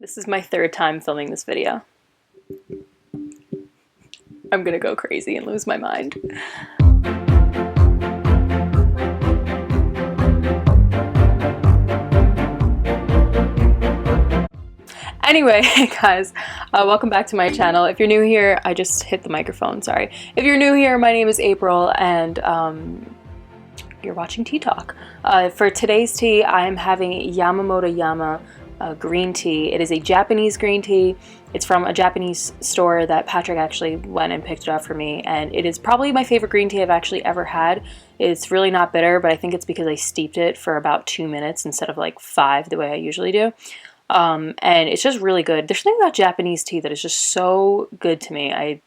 This is my third time filming this video. I'm gonna go crazy and lose my mind. Anyway, hey guys, welcome back to my channel. If you're new here, I just hit the microphone, sorry. If you're new here, my name is April and you're watching Tea Talk. For today's tea, I am having Yamamoto Yama green tea. It is a Japanese green tea. It's from a Japanese store that Patrick actually went and picked it up for me, and it is probably my favorite green tea I've actually ever had. It's really not bitter, but I think it's because I steeped it for about 2 minutes instead of like 5 the way I usually do. And it's just really good. There's something about Japanese tea that is just so good to me. I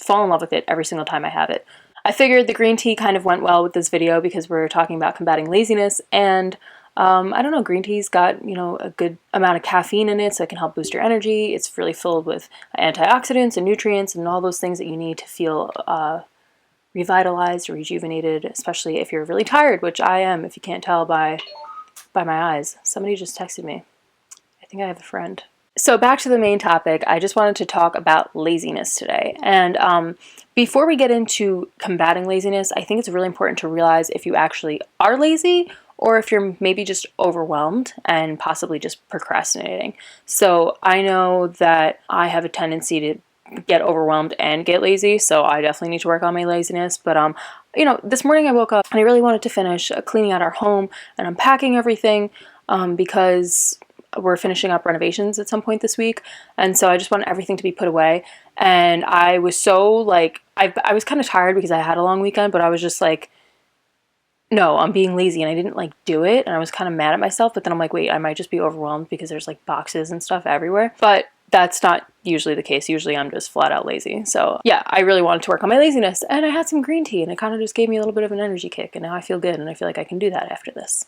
fall in love with it every single time I have it. I figured the green tea kind of went well with this video because we're talking about combating laziness, and I don't know, green tea's got, you know, a good amount of caffeine in it, so it can help boost your energy. It's really filled with antioxidants and nutrients and all those things that you need to feel revitalized or rejuvenated, especially if you're really tired, which I am, if you can't tell by my eyes. Somebody just texted me. I think I have a friend. So back to the main topic, I just wanted to talk about laziness today. And before we get into combating laziness, I think it's really important to realize if you actually are lazy or if you're maybe just overwhelmed and possibly just procrastinating. So I know that I have a tendency to get overwhelmed and get lazy, so I definitely need to work on my laziness. But you know, this morning I woke up and I really wanted to finish cleaning out our home and unpacking everything because we're finishing up renovations at some point this week, and so I just want everything to be put away. And I was so like, I was kind of tired because I had a long weekend, but I was just like, no, I'm being lazy, and I didn't like do it, and I was kind of mad at myself. But then I'm like, wait, I might just be overwhelmed because there's like boxes and stuff everywhere. But that's not usually the case. Usually I'm just flat out lazy. So yeah, I really wanted to work on my laziness, and I had some green tea, and it kind of just gave me a little bit of an energy kick, and now I feel good, and I feel like I can do that after this.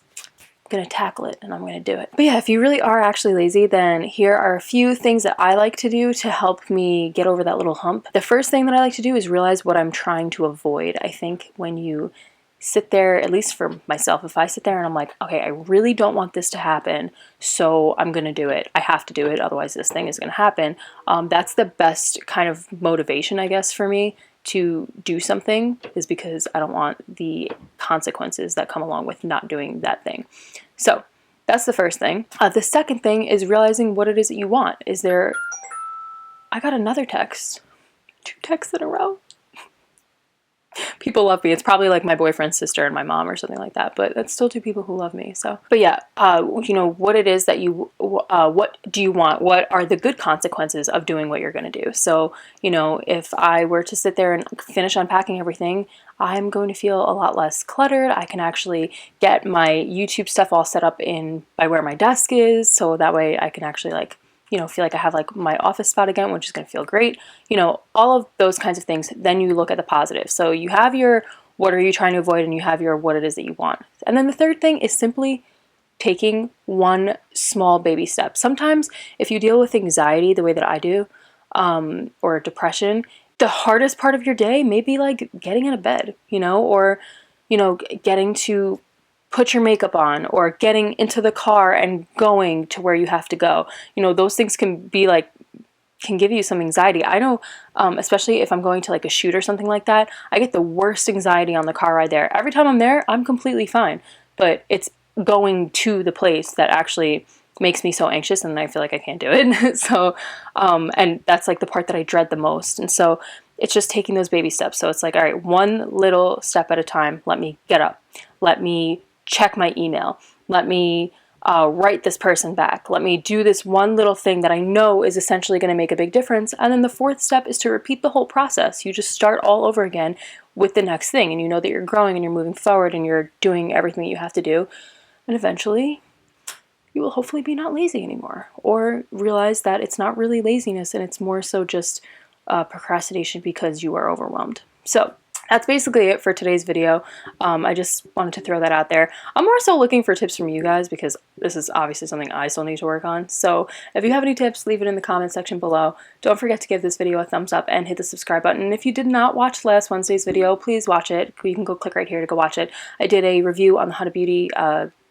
Gonna tackle it and I'm gonna do it. But yeah, if you really are actually lazy, then here are a few things that I like to do to help me get over that little hump. The first thing that I like to do is realize what I'm trying to avoid. I think when you sit there, at least for myself, if I sit there and I'm like, okay, I really don't want this to happen, so I'm gonna do it. I have to do it, otherwise this thing is gonna happen. That's the best kind of motivation, I guess, for me to do something, is because I don't want the consequences that come along with not doing that thing. So that's the first thing. The second thing is realizing what it is that you want. I got another text. 2 texts in a row. People love me. It's probably like my boyfriend's sister and my mom or something like that, but it's still 2 people who love me. So, but yeah, you know, what it is that you, what do you want? What are the good consequences of doing what you're going to do? So, you know, if I were to sit there and finish unpacking everything, I'm going to feel a lot less cluttered. I can actually get my YouTube stuff all set up by where my desk is, so that way I can actually like, you know, feel like I have like my office spot again, which is going to feel great. You know, all of those kinds of things. Then you look at the positive. So you have your what are you trying to avoid, and you have your what it is that you want. And then the third thing is simply taking one small baby step. Sometimes if you deal with anxiety the way that I do, or depression, the hardest part of your day may be like getting out of bed, you know, or, you know, getting to put your makeup on, or getting into the car and going to where you have to go. You know, those things can be like, can give you some anxiety. I know, especially if I'm going to like a shoot or something like that, I get the worst anxiety on the car ride there. Every time I'm there, I'm completely fine, but it's going to the place that actually makes me so anxious, and I feel like I can't do it. So, and that's like the part that I dread the most. And so it's just taking those baby steps. So it's like, all right, one little step at a time. Let me get up. Let me check my email. Let me write this person back. Let me do this one little thing that I know is essentially going to make a big difference. And then the fourth step is to repeat the whole process. You just start all over again with the next thing, and you know that you're growing and you're moving forward and you're doing everything that you have to do. And eventually you will hopefully be not lazy anymore, or realize that it's not really laziness and it's more so just procrastination because you are overwhelmed. So that's basically it for today's video. I just wanted to throw that out there. I'm more so looking for tips from you guys because this is obviously something I still need to work on. So if you have any tips, leave it in the comment section below. Don't forget to give this video a thumbs up and hit the subscribe button. And if you did not watch last Wednesday's video, please watch it. You can go click right here to go watch it. I did a review on the Huda Beauty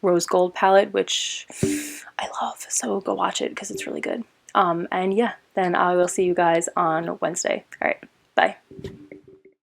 rose gold palette, which I love. So go watch it because it's really good. And yeah, then I will see you guys on Wednesday. All right, bye.